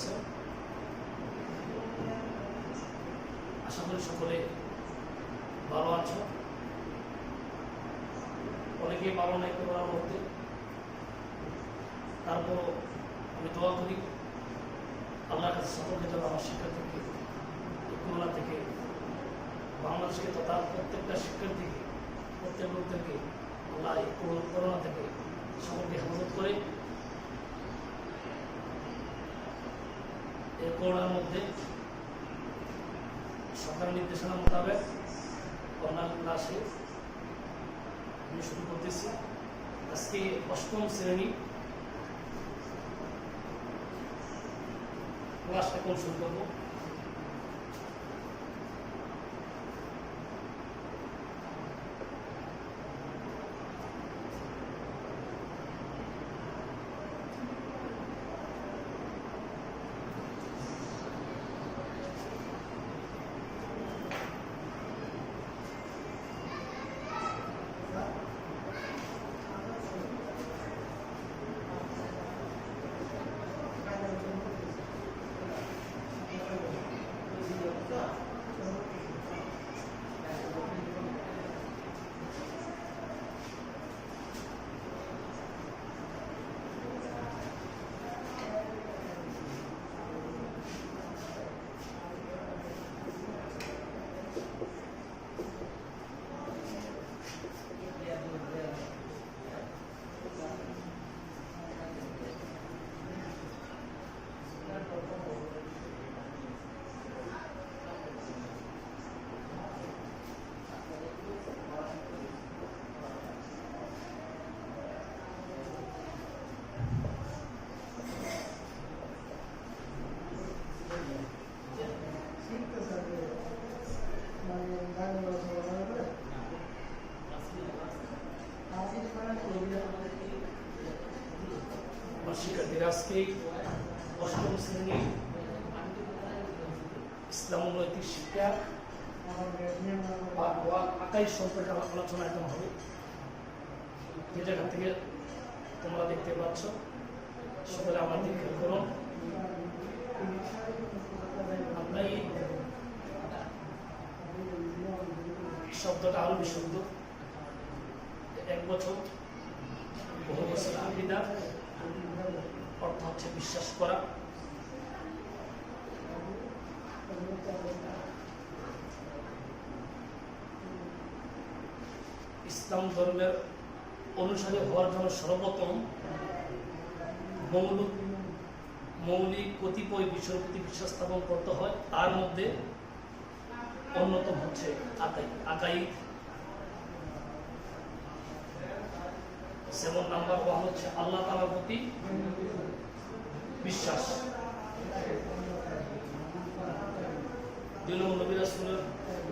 আছেন? আশা করি সকলে ভালো আছো। অনেকেই ভালো নাই করোনার মধ্যে, তারপরও আমি দোয়া করি আল্লাহর কাছে সকলকে যেন আমার শিক্ষার্থীকে করোনা থেকে, বাংলাদেশকে তথা প্রত্যেকটা শিক্ষার্থীকে, প্রত্যেক লোকদেরকে আল্লাহ এই করোনা থেকে সকলকে হেফাজত করে এই করোনার মধ্যে সরকারের নির্দেশনা মোতাবেক করোনা ক্লাসে আমি শুরু করতেছি। আজকে 8ম শ্রেণী ক্লাসটা কোন শুরু করবো। শিক্ষার্থীরা আজকে 8ম শ্রেণী ইসলাম নৈতিক শিক্ষা আকাই সম্পর্কে আলোচনা এখন হবে। যে জায়গা থেকে তোমরা দেখতে পাচ্ছ সকলে আমার দিকে খেয়াল করো। আপনার শব্দটা আরবি শব্দ, 1 বছর বহু বছর আকিদা অর্থ হচ্ছে বিশ্বাস করা। ইসলাম ধর্মের অনুসারী হওয়ার জন্য সর্বপ্রথম মৌলিক কতিপয় বিষয়ের প্রতি বিশ্বাস স্থাপন করতে হয়। তার মধ্যে অন্যতম হচ্ছে আকাইদ। যেমন নাম্বার 1 হচ্ছে আল্লাহ তাআলার প্রতি বিশ্বাস, 2 নম্বর নবী রাসূলের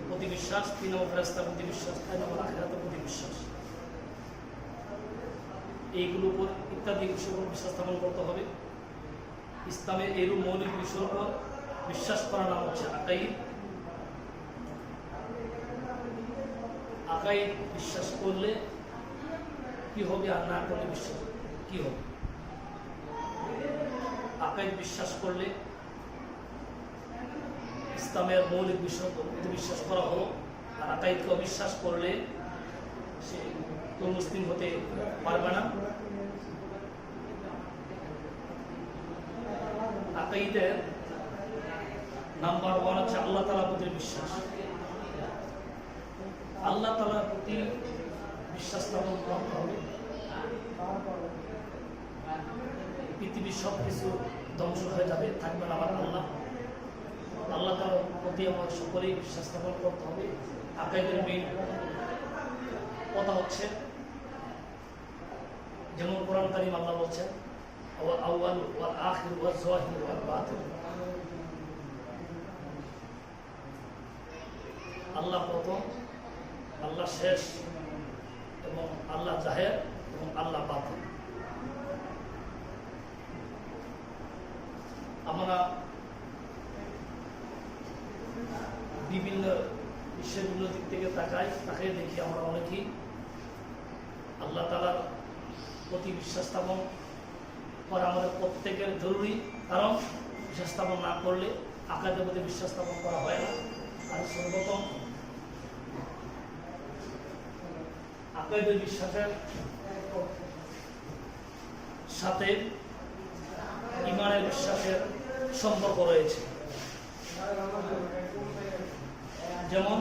প্রতি বিশ্বাস, 3 নম্বর ফেরেশতার প্রতি বিশ্বাস, 4 নম্বর আখিরাতের প্রতি বিশ্বাস। এইগুলোর উপর ইত্যাদি বিষয়ের উপর বিশ্বাস স্থাপন করতে হবে। ইসলামে এরূপ মৌলিক বিষয়ের উপর বিশ্বাস করার নাম হচ্ছে আকাইদ। আকাইদ বিশ্বাস করলে কি হবে আর না করলে বিশ্বাস কি হবে? আকাইদ বিশ্বাস করলে ইসলামের মৌলিক বিষয় বিশ্বাস করা হলো, আর আকাইদকে অবিশ্বাস করলে সে মুসলিম হতে পারবে না। আকাইদের নাম্বার 1 হচ্ছে আল্লাহ তাআলার প্রতি বিশ্বাস। আল্লাহ তাআলার প্রতি বিশ্বাস স্থাপন করতে হবে। পৃথিবীর সব কিছু ধ্বংস হয়ে যাবে, থাকবে না আমার আল্লাহ। আল্লাহ তাআলার প্রতি আমার সকলেই বিশ্বাস স্থাপন করতে হবে। আকাইদের মেইন কথা হচ্ছে, যেমন কোরআন কারীম আল্লাহ বলছেন ওয়াল আউয়াল ওয়াল আখির ওয়াল যাহির ওয়াল বাতিন। আল্লাহ প্রথম, আল্লাহ শেষ, এবং আল্লাহ জাহের এবং আল্লাহ বাতিন। আমরা বিভিন্ন বিষয়গুলো দিক থেকে তাকাই দেখি আমরা অনেকেই আল্লাহ তাআলার প্রতি বিশ্বাস স্থাপন করা আমাদের প্রত্যেকের জরুরি। কারণ বিশ্বাস স্থাপন না করলে আকাইদের প্রতি বিশ্বাস স্থাপন করা হয় না। আর সর্বপ্রথম আকাইদের বিশ্বাসের সাথে ইমানের বিশ্বাসের সম্পর্ক রয়েছে। যেমন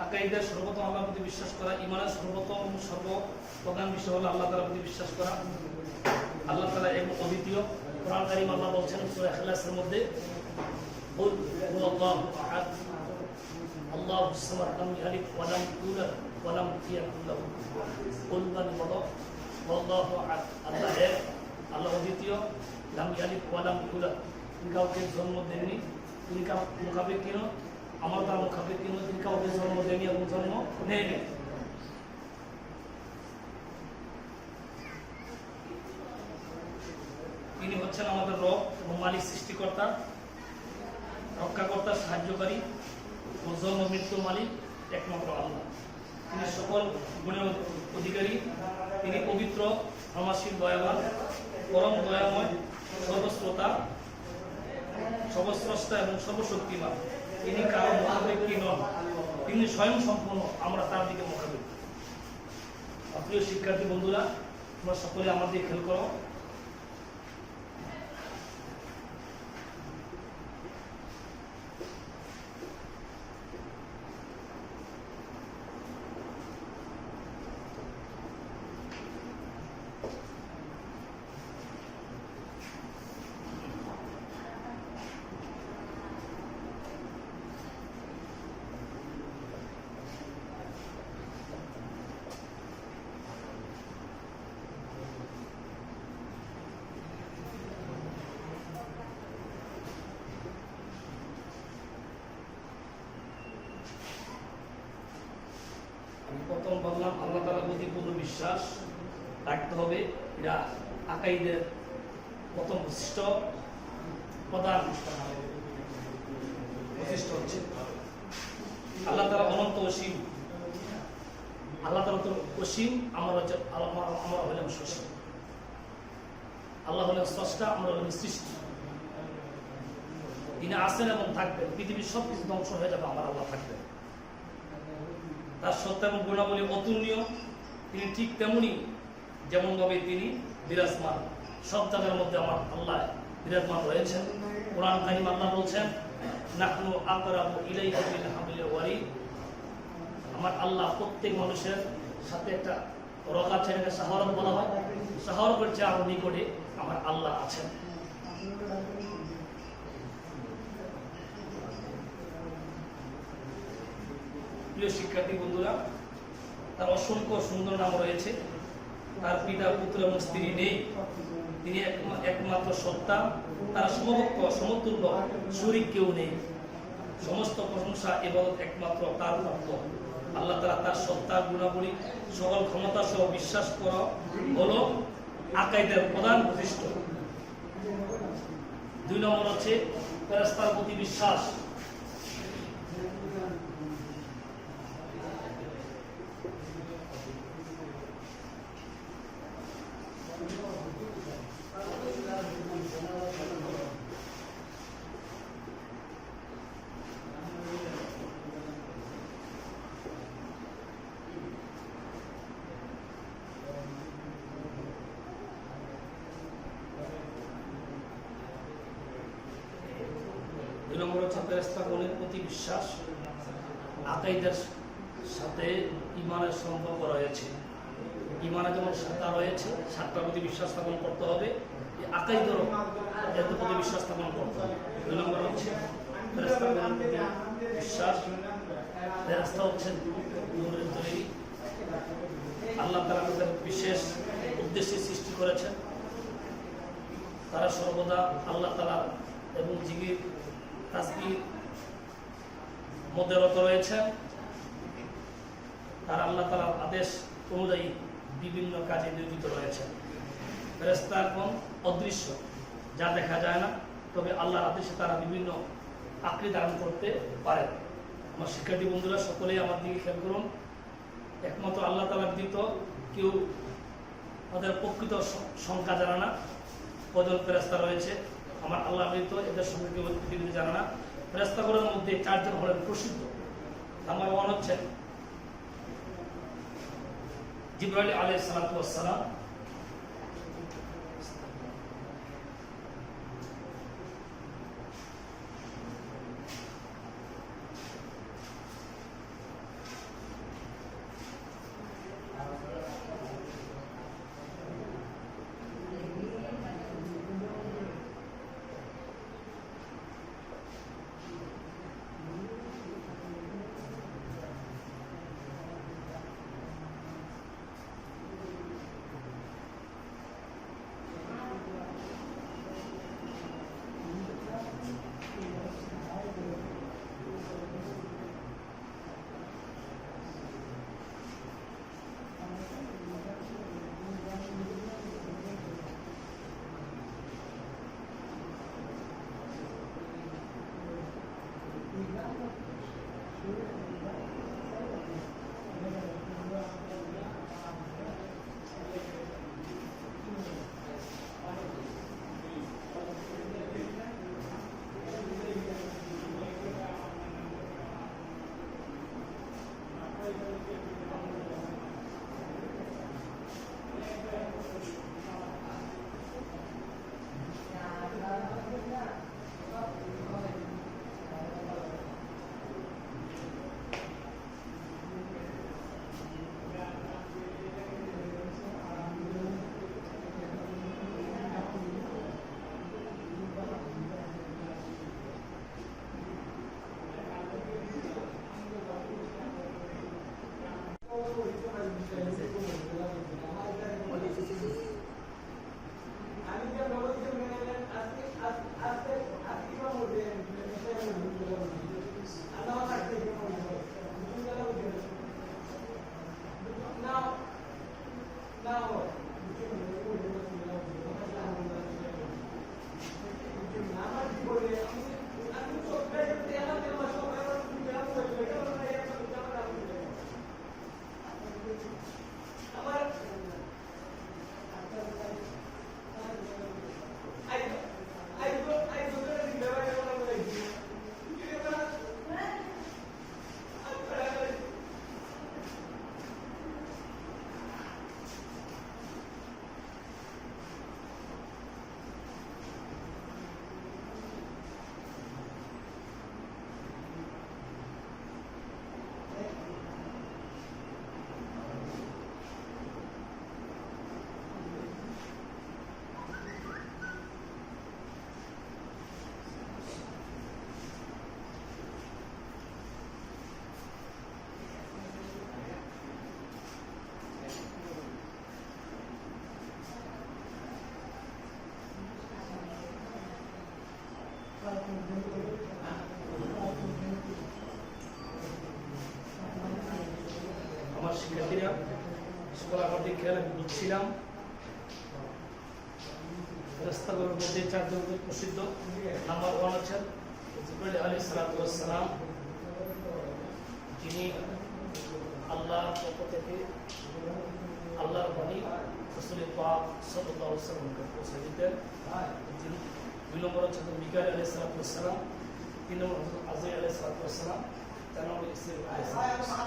আকাইদের সর্বপ্রথম আল্লাহর প্রতি বিশ্বাস করা, ইমানের সর্বপ্রধান বিষয় হলো আল্লাহ তাআলার প্রতি বিশ্বাস করা। আল্লাহ তাআলা এক অদ্বিতীয়। কোরআন কারীম আল্লাহ বলছেন সূরা ইখলাসের মধ্যে, কুল হুয়াল্লাহু আহাদ আল্লাহুস সামাদ লাম ইয়ালিদ ওয়া লাম ইউলাদ ওয়া লাম ইয়াকুল লাহু কুল হুয়াল্লাহু আহাদ। আল্লাহ এক, আল্লাহ অদ্বিতীয়, লাম ইয়ালিদ ওয়া লাম ইউলাদ, তিনি কাউকে জন্ম দেননি, তিনি কাউকে মুখাপেক্ষী নন, আমার তার মুখাপেক্ষী নন, তিনি কাউকে জন্ম দেননি এবং জন্ম নেয়নি। তিনি হচ্ছেন আমাদের রব এবং মালিক, সৃষ্টিকর্তা, রক্ষাকর্তা, সাহায্যকারী ও জন্ম মৃত্যুর মালিক একমাত্র আল্লাহ। তিনি সকল গুণের অধিকারী, তিনি পবিত্র, ক্ষমাশীল, দয়াবান, পরম দয়াময়, সর্বশ্রোতা, সর্বস্রষ্টা এবং সর্বশক্তিমান। তিনি কারো মুখাপেক্ষী নন, তিনি স্বয়ং সম্পূর্ণ, আমরা তার দিকে মুখাপেক্ষী। প্রিয় শিক্ষার্থী বন্ধুরা, তোমরা সকলে আমার দিকে খেয়াল করো। প্রথম বললাম আল্লাহ তাআলার প্রতি পূর্ণ বিশ্বাস রাখতে হবে। এটা আকাইদের প্রথম বৈশিষ্ট্য, প্রধান বৈশিষ্ট্য হচ্ছে আল্লাহ তাআলা অনন্ত অসীম। আল্লাহ তাআলা তো অসীম, আমরা হলাম সসীম। আল্লাহ হলেন স্রষ্টা, আমরা হলাম সৃষ্টি। তিনি আছেন এবং থাকবেন, পৃথিবীর সব কিছু ধ্বংস হয়ে যাবে, আমার আল্লাহ থাকবেন। তার সত্তা এবং গুণাবলী অতুলনীয়। তিনি ঠিক তেমনি যেমনভাবে তিনি বিরাজমান, সব জায়গার মধ্যে আমার আল্লাহ বিরাজমান রয়েছেন। কোরআন কারীম আল্লাহ বলছেন, নাহনু আকরাবু ইলাইহি মিন হাবলিল ওয়ারিদ, আমার আল্লাহ প্রত্যেক মানুষের সাথে একটা রক আছে, এটাকে শাহরক বলা হয়। শাহরকের চেয়ে আরো নিকটে আমার আল্লাহ আছেন। প্রিয় শিক্ষার্থী বন্ধুরা, তার অসংখ্য সুন্দর নাম রয়েছে। তার পিতা, পুত্র এবং স্ত্রী নেই, তিনি একমাত্র সত্তা, তার সমভক্ত, সমতুল্য, শরীক কেউ নেই। সমস্ত প্রশংসা ইবাদত একমাত্র তার প্রাপ্য। আল্লাহ তাআলা তার সত্তা, গুণাবলী, সকল ক্ষমতা সহ বিশ্বাস করা হলো আকাইদের প্রধান বৈশিষ্ট্য। 2 নম্বর হচ্ছে ফেরেশতার প্রতি বিশ্বাস। ফেরেশতাগণের প্রতি বিশ্বাস। আকাইদের সাথে ইমানের সম্পর্ক রয়েছে। ইমানে যেমন 7টা রয়েছে, 7টার প্রতি বিশ্বাস স্থাপন করতে হবে। আকাইদেরও এর প্রতি বিশ্বাস স্থাপন করতে হবে। 2 নম্বর হচ্ছে ফেরেশতাগণের প্রতি বিশ্বাস। ফেরেশতা হচ্ছেন নূরের তৈরি। আল্লাহ তাআলা তাদের বিশেষ উদ্দেশ্যে সৃষ্টি করেছেন। তারা সর্বদা আল্লাহ তাআলা এবং জিকির, তাসবিহ মধ্যে রত রয়েছেন। তারা আল্লাহ তাআলার আদেশ অনুযায়ী বিভিন্ন কাজে নিয়োজিত রয়েছেন। ফেরেশতা এখন অদৃশ্য, যা দেখা যায় না, তবে আল্লাহর আদেশে তারা বিভিন্ন আকৃতি ধারণ করতে পারেন। আমার শিক্ষার্থী বন্ধুরা সকলেই আমার দিকে খেয়াল করুন। একমাত্র আল্লাহ তাআলা ব্যতীত কেউ তাদের প্রকৃত সংখ্যা জানে না, কজন ফেরেশতা রয়েছে। আমার আল্লাহ ব্যতীত এদের সংখ্যা কেউ পৃথিবীতে জানে না। ফেরেশতাগণের মধ্যে 4 জন হলেন প্রসিদ্ধ। নাম্বার 1 হচ্ছেন জিবরাইল আলাইহিস সালাতু ওয়াস সালাম। আমার শিক্ষার্থীরা সকল আমার দিকে খেয়াল আমি বুঝছিলাম। ফেরেশতাগণের মধ্যে 4 জন প্রসিদ্ধ। নাম্বার 1 হচ্ছেন জিবরাইল আলাইহিস সালাতু ওয়াস সালাম, যিনি আল্লাহর পক্ষ থেকে আল্লাহর বাণী রাসূল পাক সাল্লাল্লাহু আলাইহি ওয়াসাল্লামকে পৌঁছে দিতেন। 2 নম্বর হচ্ছেন মিকাইল আলাইহিস সালাতু ওয়াস সালাম, 3 নম্বর হচ্ছেন আজরাইল আলাইহিস সালাতু ওয়াস সালাম, 4 নম্বর ইসরাফিল আলাইহিস সালাম।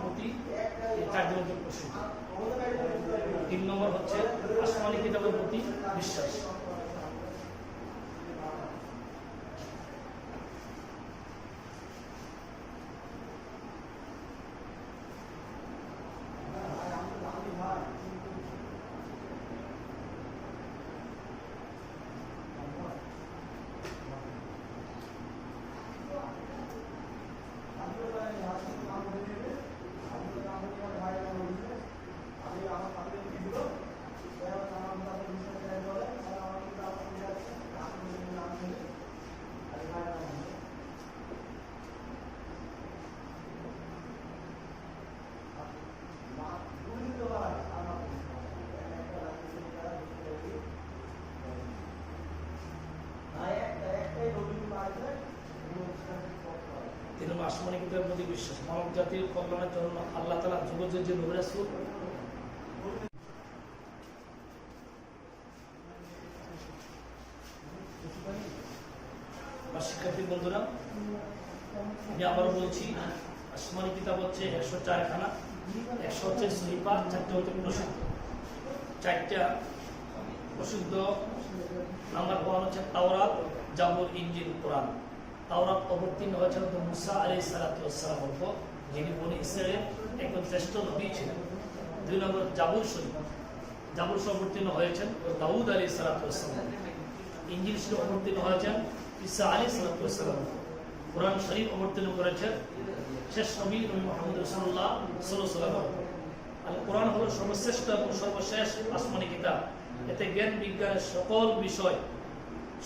প্রতি 4 জন প্রসিদ্ধ। 3 নম্বর হচ্ছে আসমানি কিতাবের প্রতি বিশ্বাস। আসমানি কিতাবের প্রতি বিশ্বাস, মানব জাতির কল্যাণের জন্য আল্লাহ তাআলা যুগের যে নবী রাসূল শিক্ষার্থী বন্ধুরা, আমি আবারও বলছি, আসমানি কিতাব হচ্ছে 104 খানা, 100 হচ্ছে সহিফা, 4টা হচ্ছে প্রসিদ্ধ। 4টা প্রসিদ্ধ নাম্বার 1 হচ্ছে তাওরাত, জাবুর, ইনজিল, কোরআন। তাওরাত অবতীর্ণ হয়েছেন মুসা আলাইহিস সালাতু ওয়াস সালাম, যিনি বনি ইসরায়েলের একজন শ্রেষ্ঠ নবী ছিলেন। 2 নম্বর জাবুর শরীফ, জাবুর শরীফ অবতীর্ণ হয়েছেন দাউদ আলাইহিস সালাতু ওয়াস সালাম। ইনজিল শরীফ অবতীর্ণ হয়েছেন ঈসা আলাইহিস সালাতু ওয়াস সালাম। কোরআন শরীফ অবতীর্ণ করেছেন শেষ নবী মুহাম্মদ রাসূলুল্লাহ সাল্লাল্লাহু আলাইহি ওয়াসাল্লাম। আল কোরআন হলো সর্বশ্রেষ্ঠ এবং সর্বশেষ আসমানি কিতাব। এতে জ্ঞান বিজ্ঞানের সকল বিষয়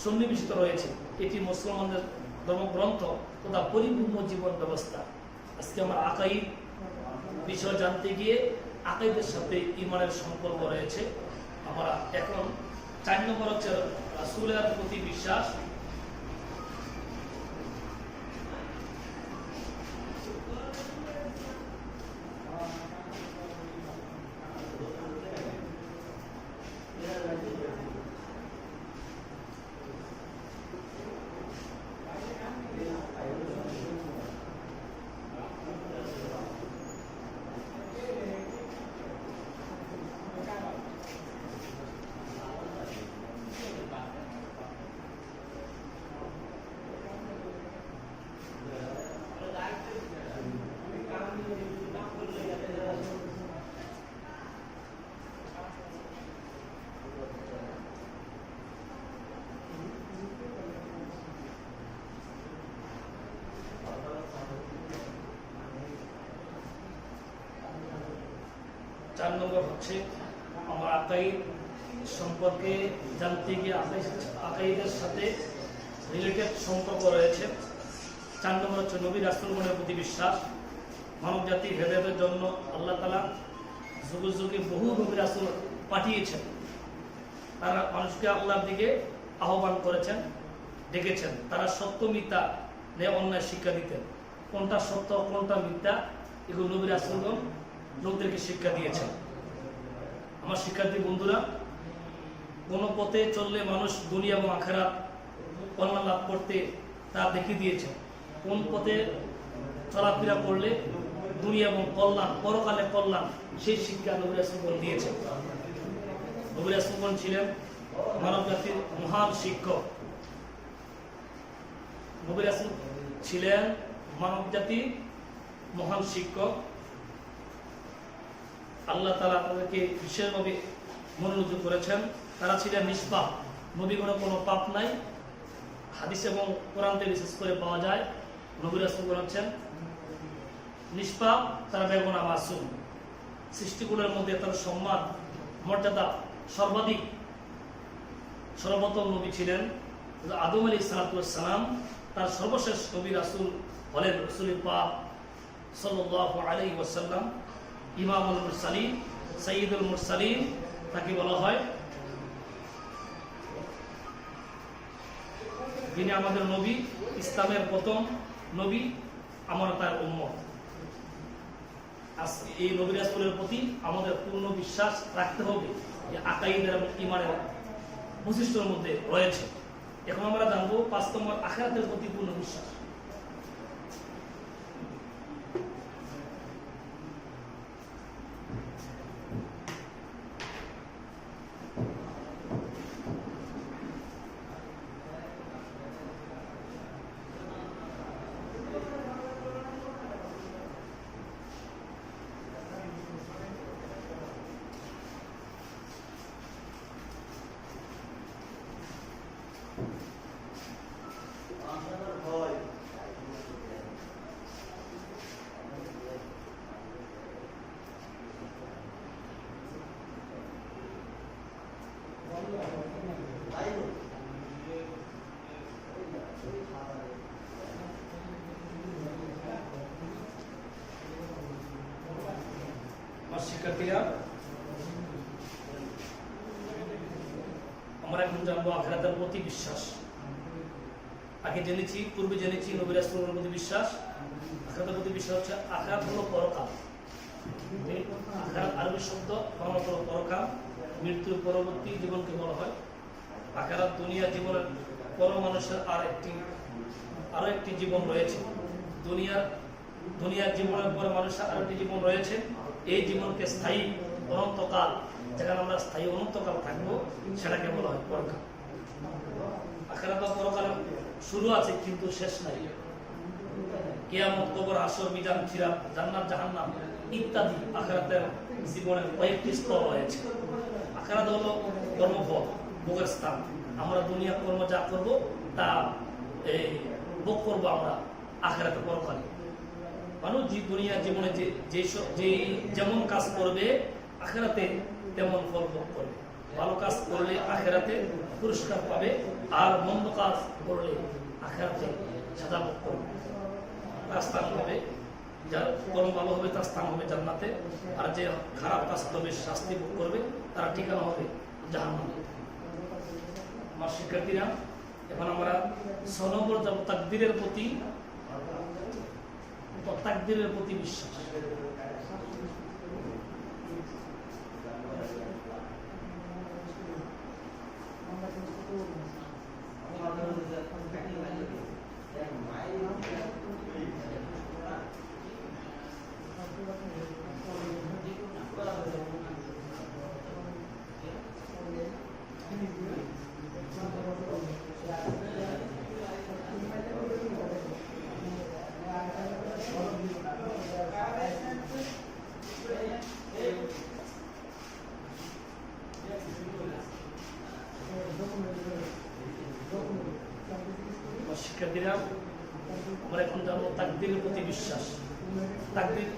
সন্নিবেশিত রয়েছে। এটি মুসলমানদের ধর্মগ্রন্থ তথা পরিপূর্ণ জীবন ব্যবস্থা। আজকে আমরা আকাইদ বিষয় জানতে গিয়ে আকাইদের সাথে ঈমানের সম্পর্ক রয়েছে। আমরা এখন 4 নম্বর হচ্ছে রাসূলের প্রতি বিশ্বাস। চার নম্বর হচ্ছে আমার আকাইদ সম্পর্কে জানতে গিয়ে আকাইদের সাথে রিলেটেড সম্পর্ক রয়েছে। 4 নম্বর হচ্ছে নবী রাসূলগণের প্রতি বিশ্বাস। মানব জাতির হেদায়েতের জন্য আল্লাহ তাআলা যুগে যুগে বহু নবী রাসূল পাঠিয়েছেন। তারা মানুষকে আল্লাহর দিকে আহ্বান করেছেন, ডেকেছেন। তারা সত্য মিথ্যা ন্যায় অন্যায় শিক্ষা দিতেন। কোনটা সত্য কোনটা মিথ্যা এগুলো নবী রাসূলগণ লোকদেরকে শিক্ষা দিয়েছেন। আমার শিক্ষার্থী বন্ধুরা, কোন পথে চললে মানুষ দুনিয়া এবং আখিরাত কল্যাণ লাভ করতে তা দেখিয়ে দিয়েছেন। কোন পথে চলাফেরা করলে দুনিয়া এবং কল্যাণ, পরকালে কল্যাণ, সেই শিক্ষা নবী রাসূলগণ দিয়েছেন। নবী রাসূলগণ ছিলেন মানব জাতির মহান শিক্ষক। নবী রাসূল ছিলেন মানব জাতির মহান শিক্ষক। আল্লাহ তাআলা তাদেরকে বিশেষভাবে মনোনীত করেছেন। তারা ছিলেন নিষ্পাপ, নবীগণের কোনো পাপ নাই। হাদিস এবং কোরআনতে বিশেষ করে পাওয়া যায় নবী রাসূলগণ হচ্ছেন নিষ্পাপ, তারা বেগুনা মাসুম। সৃষ্টিগুলোর মধ্যে তার সম্মান মর্যাদা সর্বাধিক। সর্বপ্রথম নবী ছিলেন আদম আলাইহিস সালাম। তার সর্বশেষ নবী রাসূল হলেন রাসূল পাক সাল্লাল্লাহু আলাইহি ওয়াসাল্লাম, ইমামুল মুরসালিন, সাইয়্যিদুল মুরসালিন তাকে বলা হয়। যিনি আমাদের নবী, ইসলামের প্রথম নবী, আমরা তার উম্মত। এই নবী রাসূলের প্রতি আমাদের পূর্ণ বিশ্বাস রাখতে হবে, যে আকাইদের এবং ঈমানের বৈশিষ্ট্যের মধ্যে রয়েছে। এখন আমরা জানবো 5 নম্বর আখিরাতের প্রতি পূর্ণ বিশ্বাস। শিক্ষার্থীরা, আমরা এখন জানবো আখিরাতের প্রতি বিশ্বাস। আগে জেনেছি, পূর্বে জেনেছি নবী রাসূলের প্রতি বিশ্বাস। আখিরাতের প্রতি বিশ্বাস হচ্ছে আখিরাত হলো পরকাল। আখিরাত আরবি শব্দ, বাংলা হলো পরকাল। মৃত্যুর পরবর্তী জীবনকে বলা হয় আখিরাত। দুনিয়া জীবনের পর মানুষের আরো একটি জীবন রয়েছে। দুনিয়ার জীবনের পরে মানুষের আরো একটি জীবন রয়েছে। এই জীবনকে স্থায়ী, অনন্তকাল, যেখানে আমরা স্থায়ী অনন্তকাল থাকবো, সেটাকে বলা হয় পরকাল। আখিরাত বা পরকালে শুরু আছে কিন্তু শেষ নাই। কিয়ামত, কবর, হাসর, মিজান, সিরাত, জান্নাত, জাহান্নাম ইত্যাদি আখিরাতের জীবনের কয়েকটি স্তর রয়েছে। আখিরাত হলো কর্মফল, ভোগের স্থান। আমরা দুনিয়া কর্ম যা করবো তা ভোগ করবো আমরা আখিরাতে, পরকালে। মানুষ দুনিয়া জীবনে যে যেমন কাজ করবে আখিরাতে তেমন ফল ভোগ করবে। ভালো কাজ করলে আখিরাতে পুরস্কার পাবে, আর মন্দ কাজ করলে আখিরাতে সাজা ভোগ করবে। তার স্থান হবে, যার কর্ম ভালো হবে তার স্থান হবে জান্নাতে, আর যে খারাপ কাজ করবে শাস্তি ভোগ করবে তার ঠিকানা হবে জাহান্নামে। আমার শিক্ষার্থীরা, এখন আমরা 6 নম্বর যাব তাকদীরের প্রতি বিশ্বাস। শিক্ষার্থীরা, আমরা এখন জানবো তাকদীরের প্রতি বিশ্বাস। তাকদীর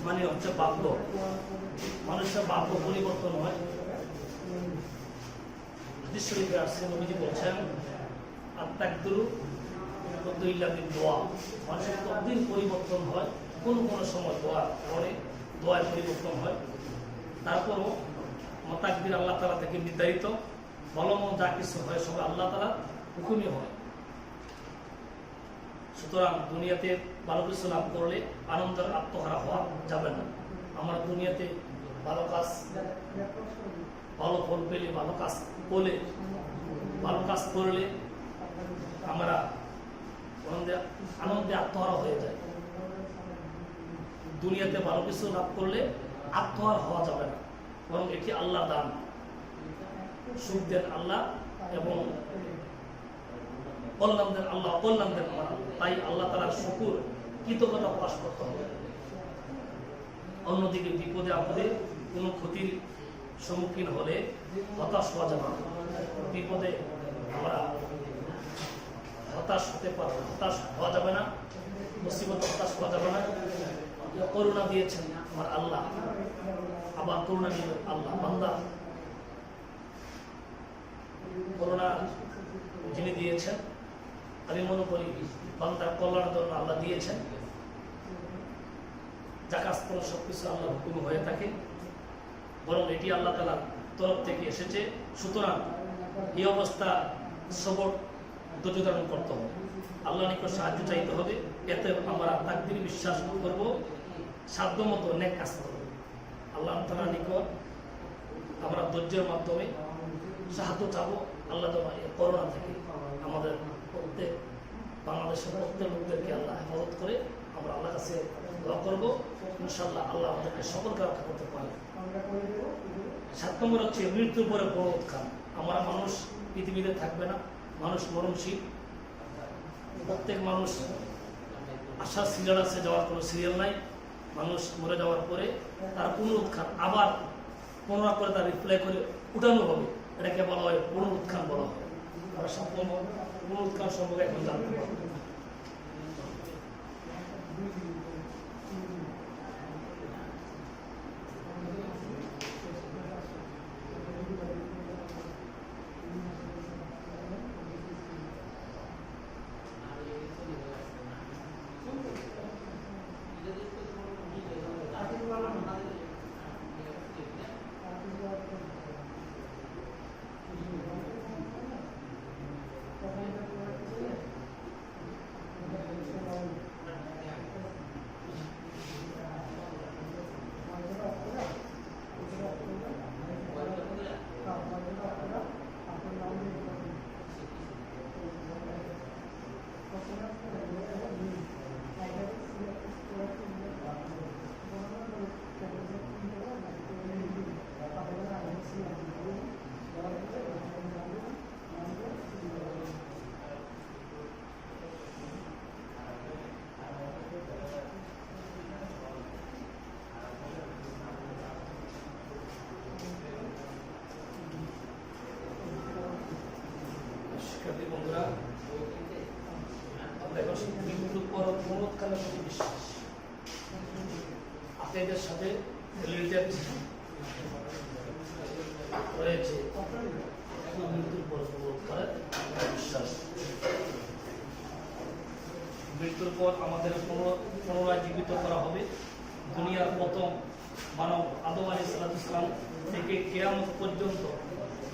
মানে হচ্ছে ভাগ্য। মানুষের ভাগ্য পরিবর্তন হয়। হাদিস শরীফে আসছে, নবীজি বলছেন আত-তাকদীরু ইল্লা বিদ-দুআ। মানুষের তকদীর পরিবর্তন হয় কোনো সময় দোয়ায় পরিবর্তন হয়। তারপরও তাকদীর আল্লাহ তাআলা থেকে নির্ধারিত। ভালো মন্দ যা কিছু হয় সব আল্লাহ তাআলার হুকুমই হয়। সুতরাং দুনিয়াতে ভালো কিছু লাভ করলে আনন্দের আত্মহারা হওয়া যাবে না। আমরা দুনিয়াতে ভালো কাজ, ভালো ফল পেলে, ভালো কাজ করলে আমরা আনন্দে আত্মহারা হয়ে যায়। দুনিয়াতে ভালো কিছু লাভ করলে আত্মহারা হওয়া যাবে না, বরং এটি আল্লাহ দান। সুখ দেন আল্লাহ এবং কল্যাণ দেন আল্লাহ, অকল্যাণ দেন আল্লাহ। তাই আল্লাহ তাআলার শুকর, কৃতজ্ঞতা প্রকাশ করতে হবে। অন্যদিকে বিপদে আপদে কোনো ক্ষতির সম্মুখীন হলে হতাশ হওয়া যাবে না। বিপদে আমরা হতাশ হওয়া যাবে না, মুসিবতে হতাশ হওয়া যাবে না। করুণা দিয়েছেন আমার আল্লাহ, আবার করুণা দিবেন আল্লাহ। বান্দা করুণা যিনি দিয়েছেন, আমি মনে করি বান্দার কল্যাণের জন্য আল্লাহ দিয়েছেন। যা কাজ করে সবকিছু আল্লাহ হুকুম হয়ে থাকে, বরং এটি আল্লাহ তাআলার তরফ থেকে এসেছে। সুতরাং এই অবস্থা সবর ধৈর্য ধারণ করতে হবে, আল্লাহ নিকট সাহায্য চাইতে হবে। এতে আমরা তাকদীর বিশ্বাস করব, সাধ্যমতো নেক কাজ করব। আল্লাহ তাআলার নিকট আমরা ধৈর্যের মাধ্যমে সাহায্য চাবো। আল্লাহ যেন এই করোনা থেকে আমাদের বাংলাদেশের প্রত্যেক লোকদেরকে আল্লাহ হেফাজত করে। আমরা আল্লাহর কাছে দোয়া করবো, ইনশাআল্লাহ আল্লাহ আমাদেরকে সকলকে রক্ষা করতে পারে। 7 নম্বর হচ্ছে মৃত্যুর পরে পুনরুত্থান। আমরা মানুষ পৃথিবীতে থাকবে না, মানুষ মরণশীল। প্রত্যেক মানুষ আসার সিরিয়াল আছে, যাওয়ার কোনো সিরিয়াল নাই। মানুষ মরে যাওয়ার পরে তার পুনরুত্থান, আবার পুনরায় করে তার রিপ্লাই করে উঠানো হবে। এটাকে বলা হয় পুনরুত্থান বলা হয়। আমরা সম্পূর্ণ পুনরুত্থান সম্পর্কে এখন জানতে পারবো। আকাইদের সাথে রিলেটেড রয়েছে মৃত্যুর পর করে বিশ্বাস। মৃত্যুর পর আমাদের পুনরায় জীবিত করা হবে। দুনিয়ার প্রথম মানব আদম আলাইহিস সালাম থেকে কিয়ামত পর্যন্ত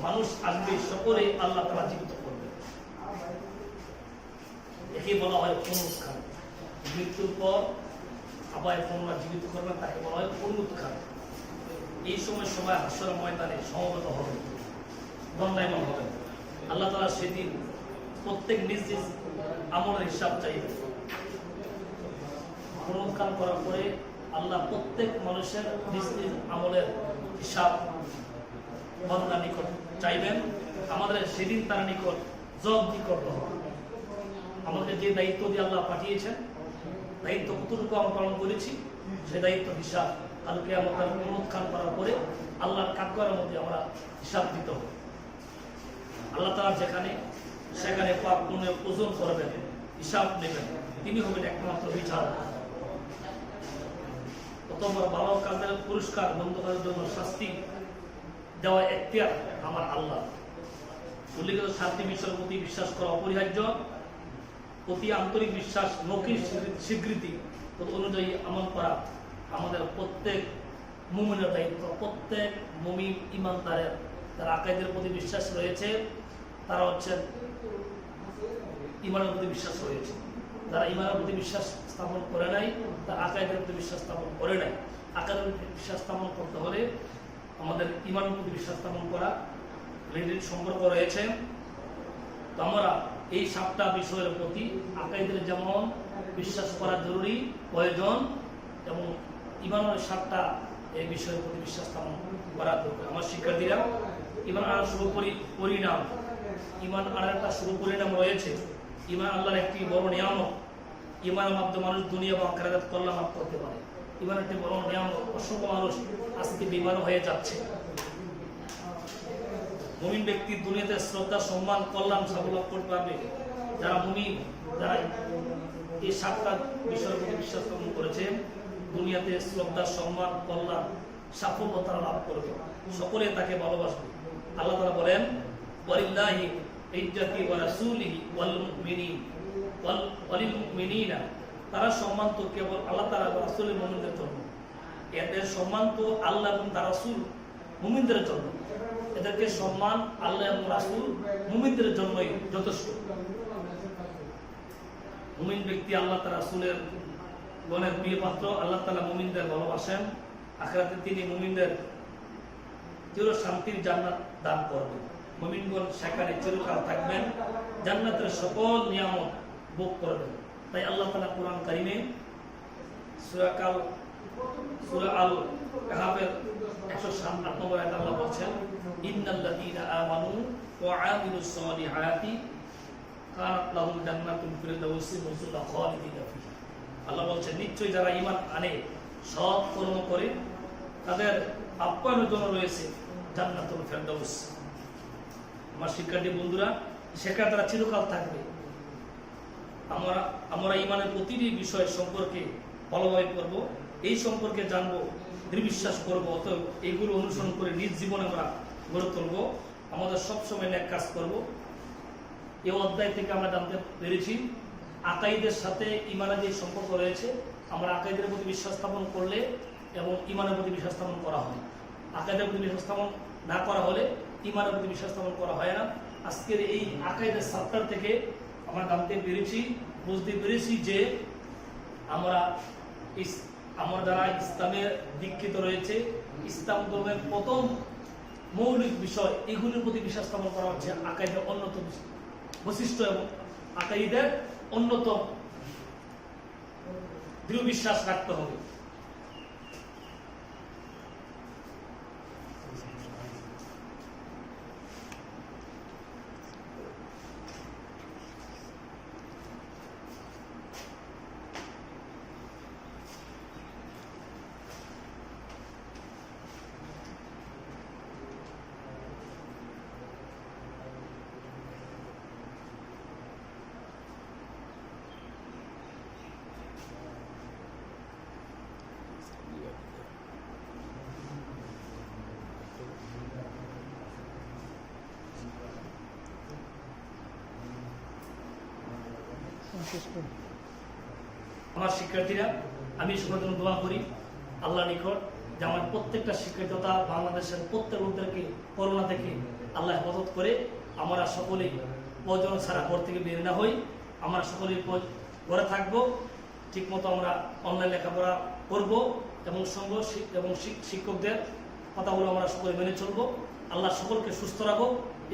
মানুষ আসবে, সকলে আল্লাহ তাআলা জীবিত করবে। একে বলা হয় পুনরুত্থান। মৃত্যুর পর আবার পুনরায় জীবিত করবেন, তাকে বলা হয় পুনরুত্থান। এই সময় সবাই হাসর ময়দানে সমবেত হবে, দণ্ডায়মান হবে। আল্লাহ তাআলা সেদিন প্রত্যেক নিজ নিজ আমলের হিসাব চাইবে। পুনরুত্থান করার পরে আল্লাহ প্রত্যেক মানুষের নিজ নিজ আমলের হিসাব বান্দার নিকট চাইবেন। আমাদের সেদিন তার নিকট জবাবদিহি করতে হবে। আমাদের যে দায়িত্ব দিয়ে আল্লাহ পাঠিয়েছেন, দায়িত্ব কতটুকু আমরা পালন করেছি, সে দায়িত্ব হিসাব কালকে আমাদের পুনরুত্থান করার পরে আল্লাহর কাঠগড়ার মধ্যে আমরা হিসাব দিতে হবে। আল্লাহ তাআলা যেখানে সেখানে পাপ পুণ্যের ওজন করবেন, হিসাব নেবেন, তিনি হবেন একমাত্র বিচারক। অতঃপর ভালো কাজের পুরস্কার, মন্দ কাজের জন্য শাস্তি দেওয়া এখতিয়ার আমার আল্লাহ। উল্লেখিত 7টি বিষয়ের প্রতি বিশ্বাস করা অপরিহার্য। অতি আন্তরিক বিশ্বাস, মৌখিক স্বীকৃতি অনুযায়ী আমল করা আমাদের প্রত্যেক মুমিনের দায়িত্ব। প্রত্যেক মুমিন ইমানদারের যারা আকাইদের প্রতি বিশ্বাস রয়েছে, তারা হচ্ছে ইমানের প্রতি বিশ্বাস রয়েছে। যারা ইমানের প্রতি বিশ্বাস স্থাপন করে নাই, তারা আকাইদের প্রতি বিশ্বাস স্থাপন করে নাই। আকাইদের প্রতি বিশ্বাস স্থাপন করতে হলে আমাদের ইমানের প্রতি বিশ্বাস স্থাপন করা রিলেটেড সম্পর্ক রয়েছে। তো আমরা এই 7টা বিষয়ের প্রতি আকাইদের যেমন বিশ্বাস করা জরুরি, প্রয়োজন, এবং ইমানের 7টা এই বিষয়ের প্রতি বিশ্বাস স্থাপন করা দরকার। আমার শিক্ষার্থীরা, ইমান আনার শুভ পরিণাম, ইমান আনার একটা শুভ পরিণাম রয়েছে। ইমান আল্লাহর একটি বড় নিয়ামত। ইমানের মাধ্যমে মানুষ দুনিয়া এবং আখিরাত কল্যাণ লাভ করতে পারে। ইমান একটি বড় নিয়ামত। অসংখ্য মানুষ আজকে বিমান হয়ে যাচ্ছে। মুমিন ব্যক্তি দুনিয়াতে শ্রদ্ধা, সম্মান, কল্যাণ সাফল্য লাভ করতে পারবে যারা মুমিন, যারা এই 7টা বিষয়ের প্রতি বিশ্বাস স্থাপন করেছে। দুনিয়াতে শ্রদ্ধা, সম্মান, কল্যাণ, সাফল্য তারা লাভ করবে, সকলে তাকে ভালোবাসবে। আল্লাহ তাআলা বলেন, ওয়ালিল্লাহি ইজ্জাতি ওয়া রাসূলিহি ওয়াল মুমিনিন ওয়ালিল মুমিনিনা। তারা সম্মান তো কেবল আল্লাহ তাআলা এবং রাসূলের মুমিনদের জন্য। এদের সম্মান তো আল্লাহ এবং তার রাসূল মুমিনদের জন্য। এদেরকে সম্মান আল্লাহ এবং রাসূল মুমিনদের জন্যই যথেষ্ট। মুমিন ব্যক্তি আল্লাহ তার রাসূলের গণের প্রিয় পাত্র। আল্লাহ তাআলা মুমিনদের ভালোবাসেন। আখিরাতে তিনি মুমিনদের চির শান্তির জান্নাত দান করবেন। মুমিনগণ সেখানে চিরকাল থাকবেন, জান্নাতের সকল নিয়ামত ভোগ করবেন। তাই আল্লাহ তাআলা কোরআন কারীমে সূরা আল কাহফের 107 নম্বর আয়াতে আল্লাহ বলছেন, ইন্নাল্লাযীনা আমানু ওয়া আমিলুস সালিহাতি কানাত লাহুম জান্নাতুল ফিরদাউসি নুজুলা খালিদিনা ফিহা। আল্লাহ বলছেন, নিশ্চয়ই যারা ঈমান আনে, সৎ কর্ম করে, তাদের আপ্যায়নের জন্য রয়েছে জান্নাতুল ফিরদাউস। আমার শিক্ষার্থী বন্ধুরা, সেখানে তারা চিরকাল থাকবে। আমরা ঈমানের প্রতিটি বিষয় সম্পর্কে ভালোভাবে করব, এই সম্পর্কে জানবো, দৃঢ় বিশ্বাস করবো। অতএব এইগুলো অনুসরণ করে নিজ জীবনে আমরা গড়ে তুলবো। আমাদের সবসময় ন্যাক কাজ করব। এই অধ্যায় থেকে আমরা জানতে পেরেছি আকাইদের সাথে ঈমানের যে সম্পর্ক রয়েছে। আমরা আকাইদের প্রতি বিশ্বাস স্থাপন করলে এবং ঈমানের প্রতি বিশ্বাস স্থাপন করা হয়। আকাইদের প্রতি বিশ্বাস স্থাপন না করা হলে ঈমানের প্রতি বিশ্বাস স্থাপন করা হয় না। আজকের এই আকাইদের চ্যাপ্টার থেকে আমরা জানতে পেরেছি, বুঝতে পেরেছি যে আমরা যারা ইসলামের দীক্ষিত রয়েছে, ইসলাম ধর্মের প্রথম মৌলিক বিষয়, এগুলির প্রতি বিশ্বাস স্থাপন করা হচ্ছে আকাইদের অন্যতম বৈশিষ্ট্য এবং আকাইদের অন্যতম দৃঢ় বিশ্বাস রাখতে হবে। আমার শিক্ষার্থীরা, আমি সবার জন্য দোয়া করি আল্লাহর নিকট যে আমার প্রত্যেকটা শিক্ষার্থী তথা বাংলাদেশের প্রত্যেক লোকদেরকে করোনা থেকে আল্লাহ হেফাজত করে আমরা সকলেই প্রয়োজন ছাড়া ঘর থেকে বের না হই, আমরা সকলেই ঘরে থাকবো, ঠিকমতো আমরা অনলাইন লেখাপড়া করব এবং সঙ্গ এবং শিক্ষকদের কথাগুলো আমরা সকলে মেনে চলবো। আল্লাহ সকলকে সুস্থ রাখো,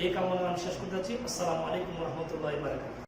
এই কামনা আমি শেষ করতে যাচ্ছি। আসসালামু আলাইকুম রহমতুল্লাহ বারাকাতুহু।